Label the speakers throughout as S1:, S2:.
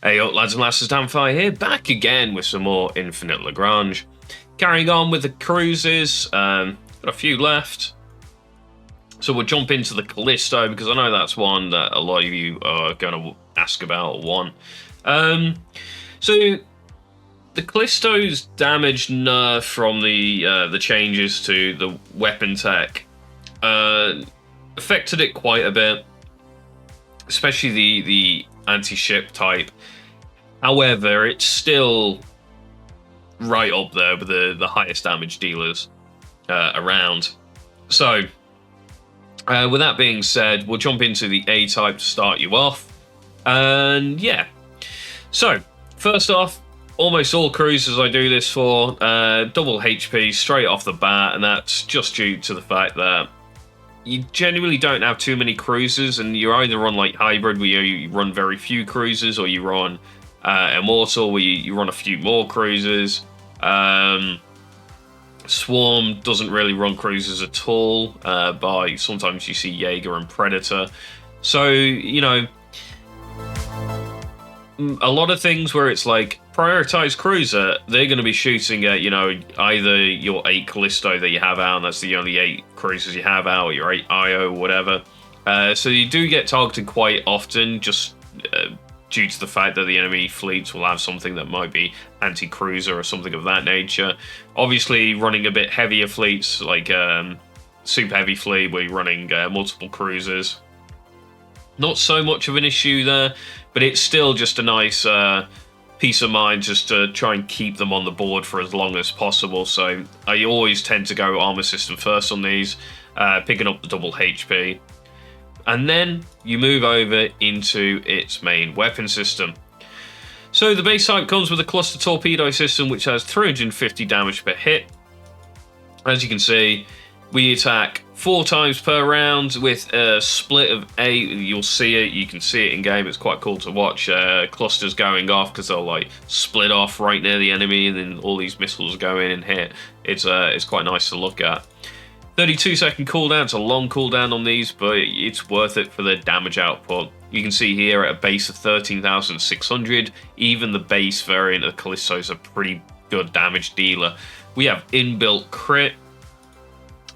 S1: Hey up lads and lasses, Damphyre here, back again with some more Infinite Lagrange. Carrying on with the cruises, got a few left. So we'll jump into the Callisto, because I know that's one that a lot of you are going to ask about or want. So the Callisto's damage nerf from the changes to the weapon tech affected it quite a bit, especially the anti-ship type. However, it's still right up there with the highest damage dealers around. So, with that being said, we'll jump into the A-type to start you off. And yeah, so first off, almost all cruisers I do this for, double HP straight off the bat, and that's just due to the fact that you genuinely don't have too many cruisers, and you either run like hybrid, where you run very few cruisers, or you run Immortal, where you run a few more cruisers. Swarm doesn't really run cruisers at all, sometimes you see Jaeger and Predator. So, you know, a lot of things where it's like, prioritize cruiser, they're going to be shooting at, you know, either your 8 Callisto that you have out, and that's the only 8 cruisers you have out, or your 8 IO, whatever. So you do get targeted quite often, just due to the fact that the enemy fleets will have something that might be anti-cruiser or something of that nature. Obviously, running a bit heavier fleets, like Super Heavy Fleet, where you're running multiple cruisers, not so much of an issue there, but it's still just a nice peace of mind just to try and keep them on the board for as long as possible. So I always tend to go armor system first on these, picking up the double HP. And then you move over into its main weapon system. So the base type comes with a cluster torpedo system, which has 350 damage per hit. As you can see, we attack 4 times per round with a split of 8. You'll see it, you can see it in game. It's quite cool to watch clusters going off, because they'll like split off right near the enemy, and then all these missiles go in and hit. It's quite nice to look at. 32-second cooldown. It's a long cooldown on these, but it's worth it for the damage output. You can see here at a base of 13,600, even the base variant of Callisto is a pretty good damage dealer. We have inbuilt crit,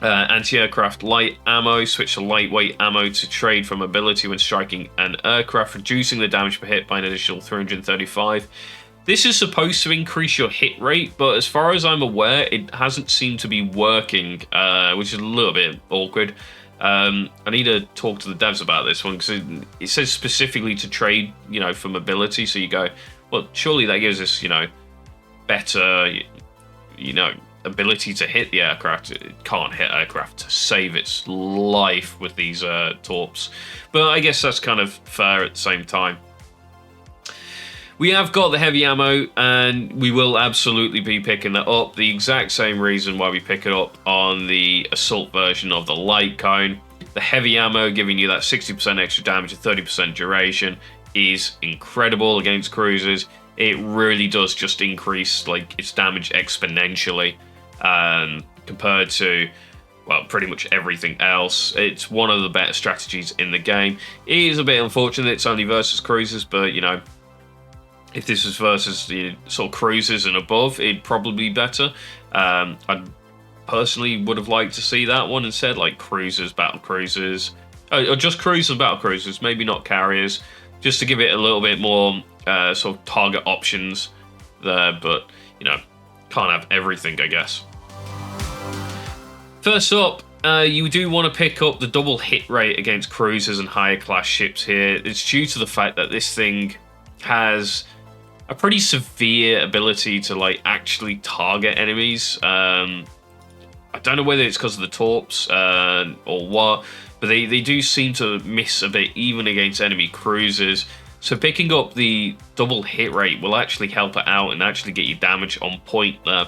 S1: anti-aircraft light ammo, switch to lightweight ammo to trade for mobility when striking an aircraft, reducing the damage per hit by an additional 335. This is supposed to increase your hit rate, but as far as I'm aware, it hasn't seemed to be working, which is a little bit awkward. I need to talk to the devs about this one, because it says specifically to trade, you know, for mobility. So you go, well, surely that gives us, you know, better, you know, ability to hit the aircraft. It can't hit aircraft to save its life with these torps. But I guess that's kind of fair at the same time. We have got the heavy ammo, and we will absolutely be picking that up. The exact same reason why we pick it up on the assault version of the light cone. The heavy ammo giving you that 60% extra damage and 30% duration is incredible against cruisers. It really does just increase like its damage exponentially compared to, well, pretty much everything else. It's one of the better strategies in the game. It is a bit unfortunate it's only versus cruisers, but you know, if this was versus the sort of cruisers and above, it'd probably be better. I personally would have liked to see that one instead, like cruisers, battle cruisers, or just cruisers, battle cruisers, maybe not carriers, just to give it a little bit more sort of target options there. But you know, can't have everything, I guess. First up, you do want to pick up the double hit rate against cruisers and higher class ships here. It's due to the fact that this thing has a pretty severe ability to like actually target enemies. I don't know whether it's because of the torps or what, but they do seem to miss a bit even against enemy cruisers. So picking up the double hit rate will actually help it out and actually get you damage on point there.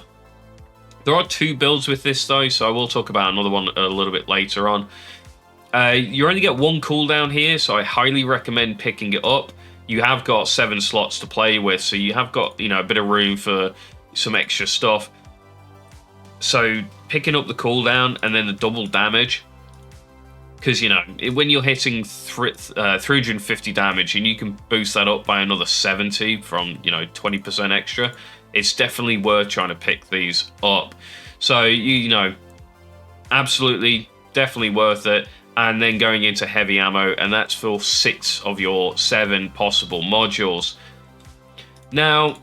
S1: There are 2 builds with this though, so I will talk about another one a little bit later on. You only get 1 cooldown here, so I highly recommend picking it up. You have got 7 slots to play with, so you have got, you know, a bit of room for some extra stuff. So picking up the cooldown and then the double damage Because, you know, when you're hitting 350 damage and you can boost that up by another 70 from, you know, 20% extra, it's definitely worth trying to pick these up. So, you know, absolutely, definitely worth it. And then going into heavy ammo, and that's for 6 of your 7 possible modules. Now,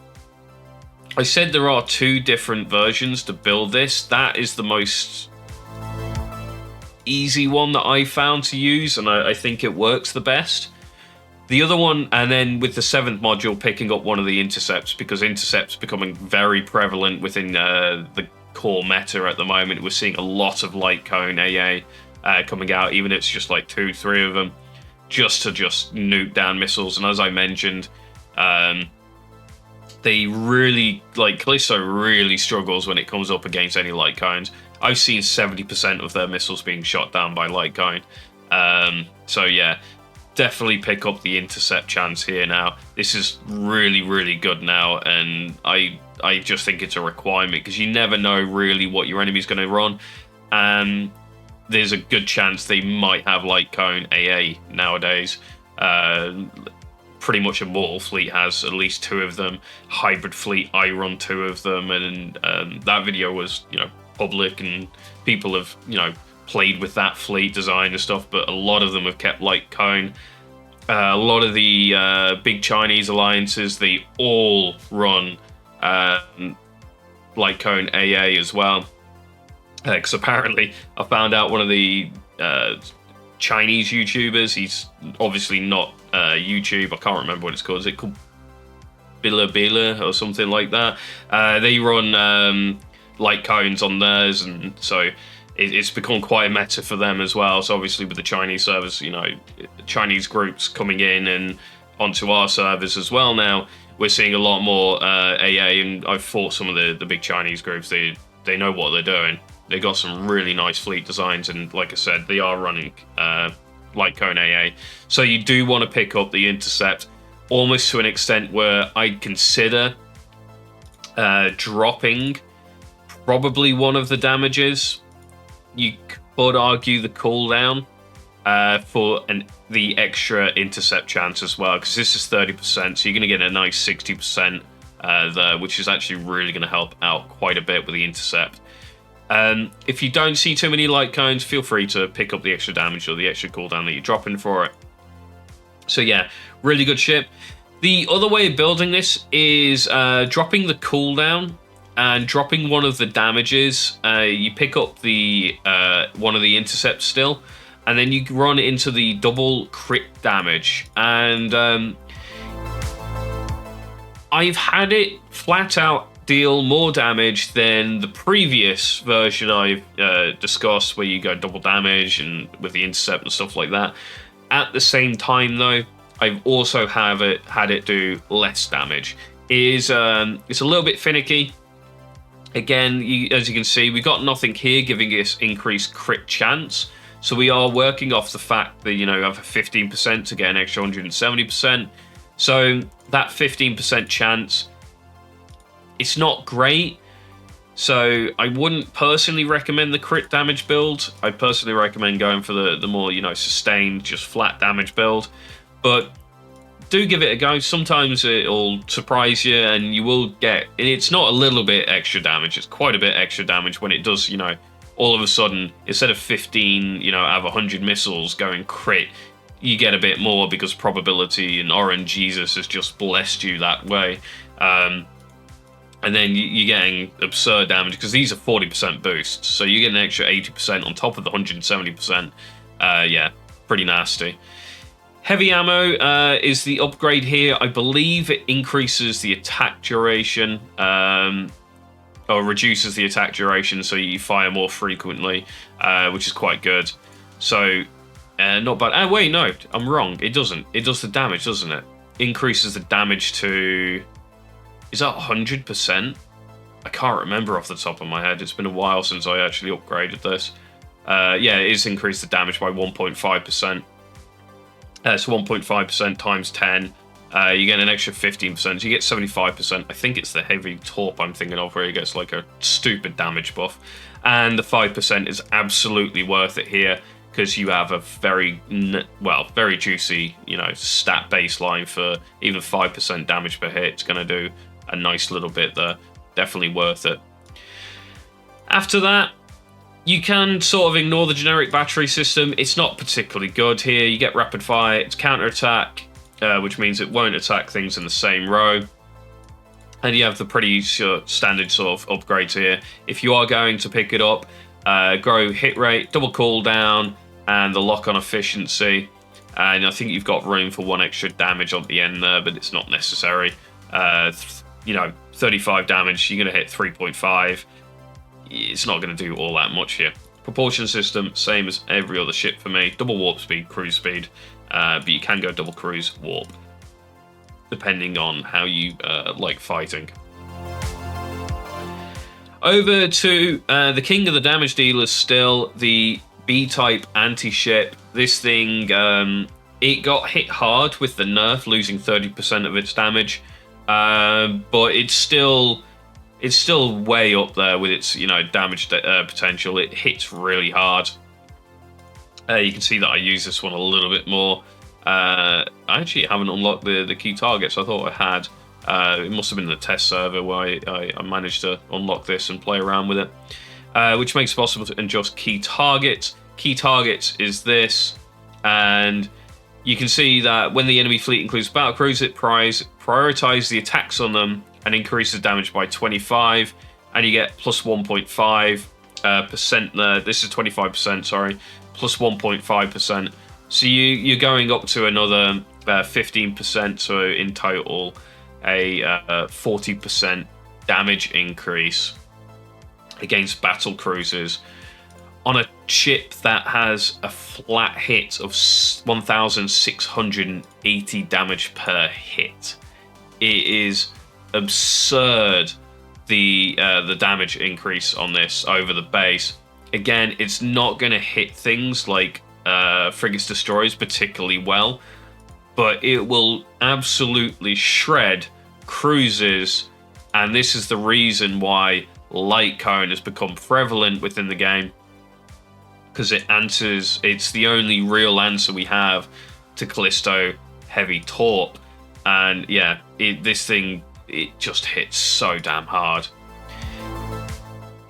S1: I said there are 2 different versions to build this. That is the most easy one that I found to use, and I think it works the best. The other one, and then with the 7th module, picking up one of the intercepts, because intercepts becoming very prevalent within the core meta at the moment. We're seeing a lot of light cone AA coming out, even if it's just like 2-3 of them, just to nuke down missiles. And as I mentioned, they really, like, Callisto really struggles when it comes up against any light cones. I've seen 70% of their missiles being shot down by light cone. So yeah, definitely pick up the intercept chance here now. This is really, really good now, and I just think it's a requirement, because you never know really what your enemy's going to run, and there's a good chance they might have light cone AA nowadays. Pretty much a mortal fleet has at least 2 of them. Hybrid fleet, I run 2 of them, and that video was, you know, public, and people have, you know, played with that fleet design and stuff, but a lot of them have kept light cone. A lot of the big Chinese alliances, they all run light cone AA as well. Because apparently I found out one of the Chinese YouTubers, he's obviously not YouTube, I can't remember what it's called. Is it called Bila or something like that? They run light cones on theirs, and so it's become quite a meta for them as well. So obviously with the Chinese servers, you know, Chinese groups coming in and onto our servers as well now, we're seeing a lot more AA, and I've fought some of the big Chinese groups. They know what they're doing. They got some really nice fleet designs, and like I said, they are running light cone AA. So you do want to pick up the intercept, almost to an extent where I'd consider dropping probably one of the damages. You could argue the cooldown for the extra intercept chance as well, because this is 30%, so you're going to get a nice 60% there, which is actually really going to help out quite a bit with the intercept. If you don't see too many light cones, feel free to pick up the extra damage or the extra cooldown that you're dropping for it. So yeah, really good ship. The other way of building this is dropping the cooldown and dropping one of the damages. You pick up the one of the intercepts still, and then you run into the double crit damage. And I've had it flat out deal more damage than the previous version I've discussed, where you go double damage and with the intercept and stuff like that. At the same time, though, I've also had it do less damage. It's a little bit finicky. Again, as you can see, we got nothing here giving us increased crit chance. So we are working off the fact that, you know, you have a 15% to get an extra 170%. So that 15% chance, it's not great. So I wouldn't personally recommend the crit damage build. I personally recommend going for the more, you know, sustained, just flat damage build. But do give it a go. Sometimes it'll surprise you, and you will get, and it's not a little bit extra damage, it's quite a bit extra damage when it does, you know, all of a sudden, instead of 15, you know, out of 100 missiles going crit, you get a bit more because probability and RNGesus has just blessed you that way. And then you're getting absurd damage, because these are 40% boosts, so you get an extra 80% on top of the 170%. Yeah, pretty nasty. Heavy ammo is the upgrade here. I believe it increases the attack duration, or reduces the attack duration, so you fire more frequently, which is quite good. So, not bad. Oh, wait, no, I'm wrong. It doesn't. It does the damage, doesn't it? Increases the damage to... Is that 100%? I can't remember off the top of my head. It's been a while since I actually upgraded this. Yeah, it is increased the damage by 1.5%. So 1.5% times 10. You get an extra 15%. So you get 75%. I think it's the heavy torp I'm thinking of, where he gets like a stupid damage buff. And the 5% is absolutely worth it here. because you have a very juicy, stat baseline for even 5% damage per hit. It's going to do a nice little bit there. Definitely worth it. After that, you can sort of ignore the generic battery system. It's not particularly good here. You get rapid fire, it's counter-attack, which means it won't attack things in the same row. And you have the pretty standard sort of upgrades here. If you are going to pick it up, grow hit rate, double cooldown, and the lock-on efficiency. And I think you've got room for 1 extra damage on the end there, but it's not necessary. 35 damage, you're going to hit 3.5. It's not going to do all that much here. Propulsion system, same as every other ship for me. Double warp speed, cruise speed, but you can go double cruise, warp, depending on how you like fighting. Over to the king of the damage dealers still, the B-type anti-ship. This thing, it got hit hard with the nerf, losing 30% of its damage, but it's still way up there with its damage potential. It hits really hard. You can see that I use this one a little bit more. I actually haven't unlocked the key targets. I thought I had. It must have been the test server where I managed to unlock this and play around with it, which makes it possible to adjust key targets. Key targets is this, and you can see that when the enemy fleet includes battlecruisers, it prioritizes the attacks on them and increases damage by 25, and you get plus 1.5% there. This is 25%, sorry, plus 1.5%. So you're going up to another 15%, so in total a 40% damage increase against battle cruisers on a ship that has a flat hit of 1,680 damage per hit. It is absurd, the damage increase on this over the base. Again, it's not going to hit things like frigates destroyers particularly well, but it will absolutely shred cruisers, and this is the reason why light cone has become prevalent within the game, because it's the only real answer we have to Callisto heavy torp. And yeah, this thing, it just hits so damn hard.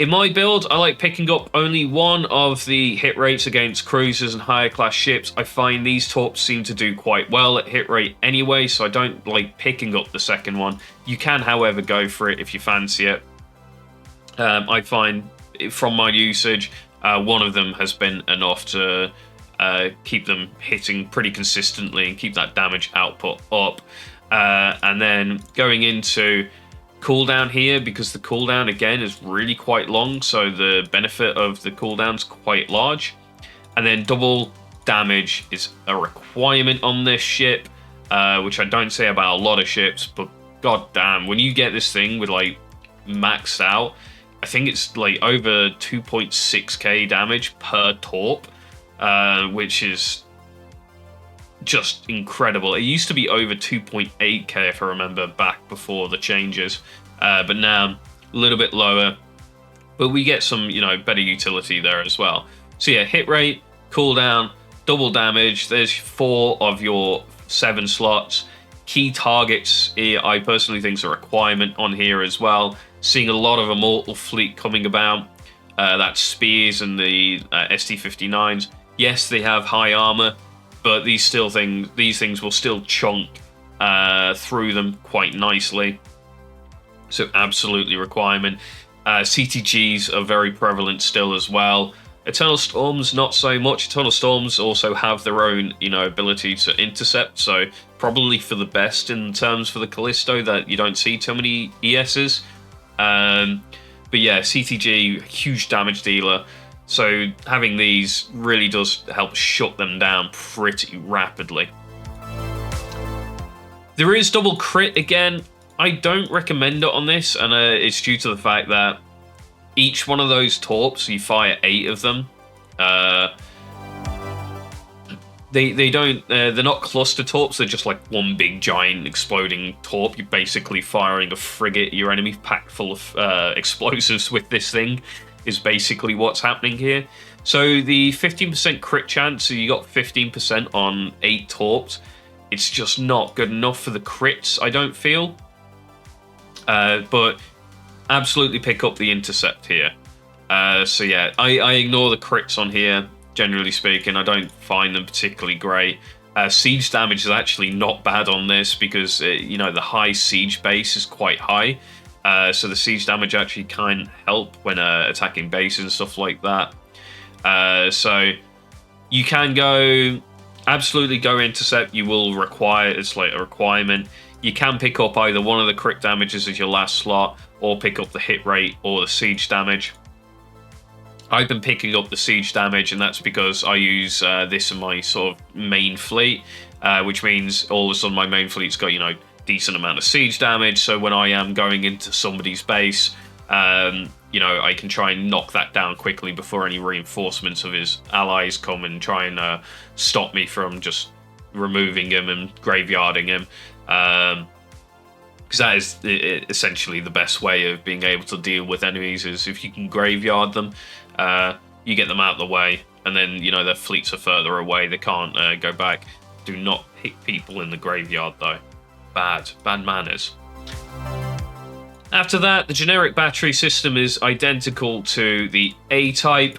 S1: In my build, I like picking up only one of the hit rates against cruisers and higher class ships. I find these torps seem to do quite well at hit rate anyway, so I don't like picking up the second one. You can, however, go for it if you fancy it. I find from my usage, one of them has been enough to keep them hitting pretty consistently and keep that damage output up. And then going into cooldown here, because the cooldown again is really quite long, so the benefit of the cooldown's quite large. And then double damage is a requirement on this ship, which I don't say about a lot of ships, but god damn, when you get this thing with like maxed out, I think it's like over 2.6k damage per torp, which is just incredible. It used to be over 2.8k if I remember back before the changes, but now a little bit lower, but we get some better utility there as well. So yeah, hit rate, cooldown, double damage, there's 4 of your 7 slots. Key targets I personally think is a requirement on here as well. Seeing a lot of Immortal fleet coming about, that's spears and the ST-59s. Yes, they have high armor, but these things will still chunk through them quite nicely. So absolutely requirement. CTGs are very prevalent still as well. Eternal Storms, not so much. Eternal Storms also have their own, ability to intercept, so probably for the best in terms for the Callisto that you don't see too many ESs. But yeah, CTG, huge damage dealer. So having these really does help shut them down pretty rapidly. There is double crit again. I don't recommend it on this, and it's due to the fact that each one of those torps, you fire 8 of them. They're not cluster torps, they're just like one big giant exploding torp. You're basically firing a frigate at your enemy packed full of explosives with this thing, is basically what's happening here. So the 15% crit chance, so you got 15% on 8 torps. It's just not good enough for the crits, I don't feel. But absolutely pick up the intercept here. So yeah, I ignore the crits on here, generally speaking. I don't find them particularly great. Siege damage is actually not bad on this because, you know, the high siege base is quite high. So the siege damage actually can help when attacking bases and stuff like that. So you can absolutely go intercept. You will require, it's like a requirement. You can pick up either one of the crit damages as your last slot, or pick up the hit rate or the siege damage. I've been picking up the siege damage, and that's because I use this in my sort of main fleet, which means all of a sudden my main fleet's got, you know, decent amount of siege damage. So when I am going into somebody's base, you know, I can try and knock that down quickly before any reinforcements of his allies come and try and stop me from just removing him and graveyarding him. Because that is essentially the best way of being able to deal with enemies, is if you can graveyard them, you get them out of the way, and then, you know, their fleets are further away, they can't go back. Do not hit people in the graveyard though. Bad manners. After that, the generic battery system is identical to the A-type.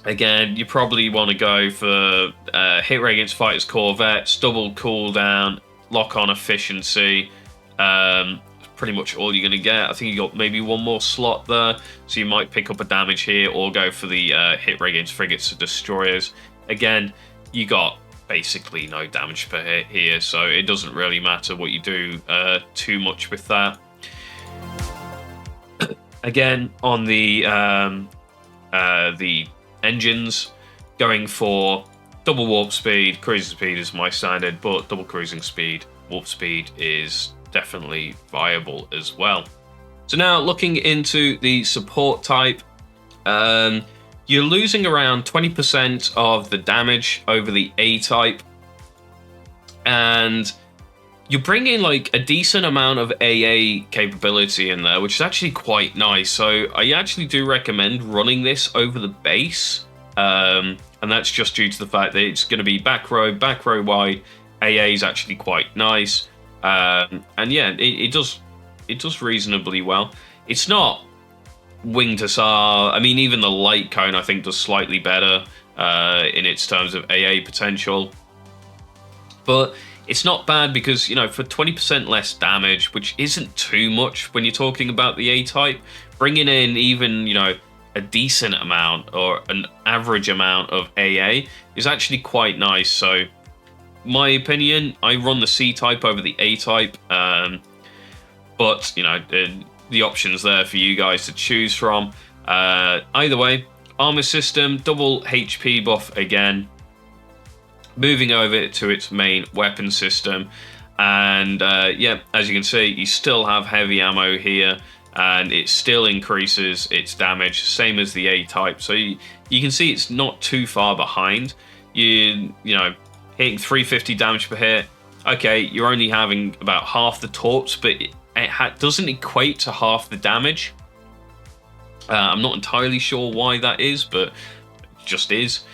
S1: Again, you probably want to go for hit rate against fighters, corvettes, double cooldown, lock-on efficiency. Pretty much all you're going to get. I think you got maybe one more slot there, so you might pick up a damage here or go for the hit rate against frigates or destroyers. Again, you got basically no damage per hit here, so it doesn't really matter what you do too much with that. Again, on the engines, going for double warp speed. Cruising speed is my standard, but double cruising speed, warp speed is definitely viable as well. So now looking into the support type, you're losing around 20% of the damage over the A-type, and you're bringing like a decent amount of AA capability in there, which is actually quite nice. So I actually do recommend running this over the base, and that's just due to the fact that it's going to be back row wide. AA is actually quite nice. And yeah, it does reasonably well. It's not winged hussar. I mean, even the light cone I think does slightly better in its terms of AA potential, but it's not bad because, you know, for 20% less damage, which isn't too much when you're talking about the A-type, bringing in even, you know, a decent amount or an average amount of AA is actually quite nice. So my opinion, I run the C-type over the A-type, but, you know, the options there for you guys to choose from. Either way, armor system, double HP buff again, moving over to its main weapon system, and yeah, as you can see, you still have heavy ammo here, and it still increases its damage, same as the A-type. So you can see it's not too far behind. You know, hitting 350 damage per hit. Okay, you're only having about half the torps, but it doesn't equate to half the damage. I'm not entirely sure why that is, but it just is.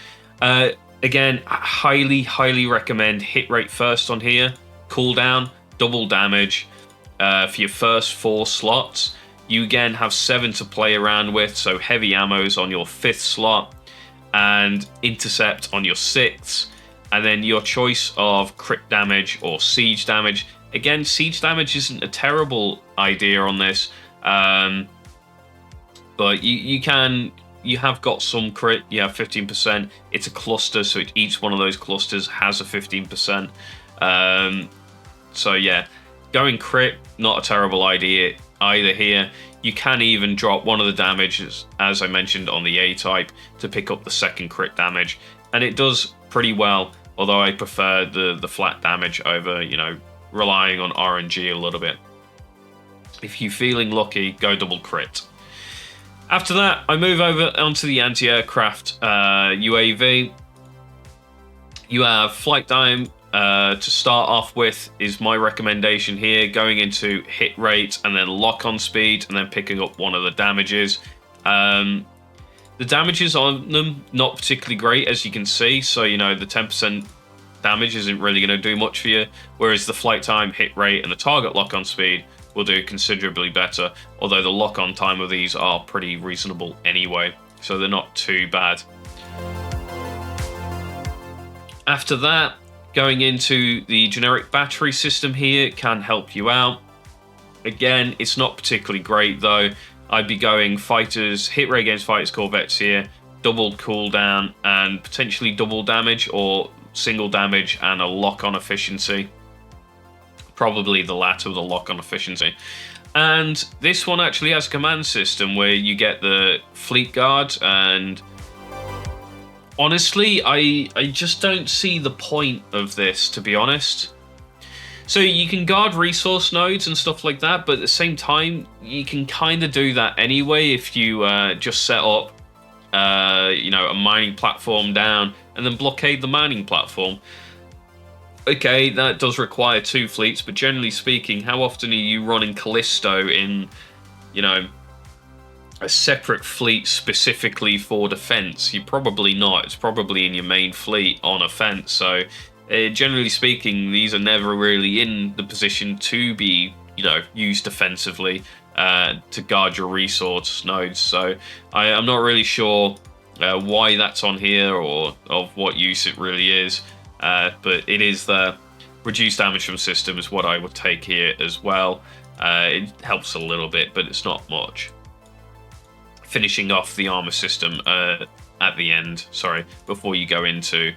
S1: Again, highly recommend hit rate first on here. Cooldown, double damage for your first 4 slots. You again have 7 to play around with, so heavy ammo's on your 5th slot, and intercept on your 6th. And then your choice of crit damage or siege damage. Again, siege damage isn't a terrible idea on this, but you have got some crit. You have 15%. It's a cluster, so each one of those clusters has a 15%. So yeah, going crit, not a terrible idea either here. You can even drop one of the damages, as I mentioned, on the A-type to pick up the second crit damage, and it does pretty well, although I prefer the flat damage over, you know, relying on RNG a little bit. If you're feeling lucky, go double crit. After that, I move over onto the anti-aircraft UAV. You have flight time to start off with, is my recommendation here, going into hit rate and then lock-on speed and then picking up one of the damages. The damages on them, not particularly great, as you can see. So, you know, the 10% damage isn't really going to do much for you, whereas the flight time, hit rate, and the target lock-on speed will do considerably better, although the lock-on time of these are pretty reasonable anyway, so they're not too bad. After that, going into the generic battery system here can help you out. Again, it's not particularly great though. I'd be going fighters, hit rate against fighters, corvettes here, double cooldown and potentially double damage, or single damage and a lock-on efficiency. Probably the latter, the lock-on efficiency. And this one actually has a command system where you get the fleet guard, and honestly, I just don't see the point of this, to be honest. So you can guard resource nodes and stuff like that, but at the same time, you can kind of do that anyway if you just set up, you know, a mining platform down and then blockade the mining platform. Okay, that does require 2 fleets, but generally speaking, how often are you running Callisto in, you know, a separate fleet specifically for defense? You're probably not. It's probably in your main fleet on offense. So, generally speaking, these are never really in the position to be, you know, used defensively to guard your resource nodes. So, I'm not really sure why that's on here or of what use it really is. But it is the reduced damage from system is what I would take here as well. It helps a little bit, but it's not much. Finishing off the armor system at the end, before you go into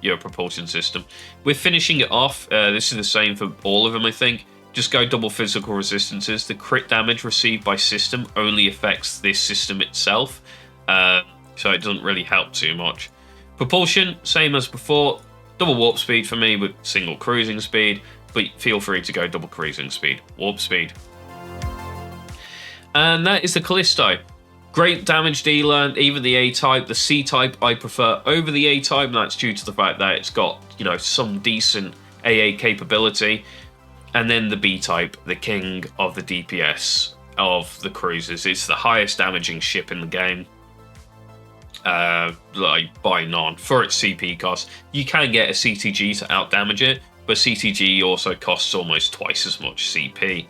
S1: your propulsion system. We're finishing it off. This is the same for all of them, I think. Just go double physical resistances. The crit damage received by system only affects this system itself, so it doesn't really help too much. Propulsion, same as before. Double warp speed for me with single cruising speed, but feel free to go double cruising speed, warp speed. And that is the Callisto. Great damage dealer, even the A-type. The C-type I prefer over the A-type, and that's due to the fact that it's got, you know, some decent AA capability. And then the B-type, the king of the DPS of the cruisers. It's the highest damaging ship in the game. Like by none for its CP cost. You can get a CTG to out damage it, but CTG also costs almost twice as much CP,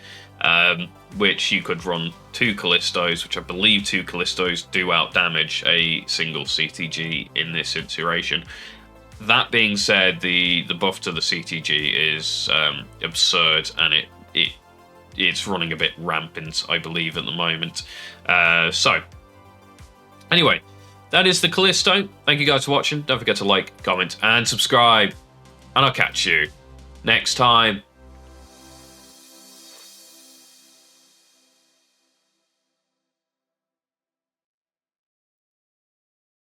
S1: which you could run 2 Callistos, which I believe 2 Callistos do out damage a single CTG in this iteration. That being said, the buff to the CTG is absurd, and it's running a bit rampant, I believe, at the moment. So anyway, that is the Callisto. Thank you guys for watching. Don't forget to like, comment, and subscribe. And I'll catch you next time.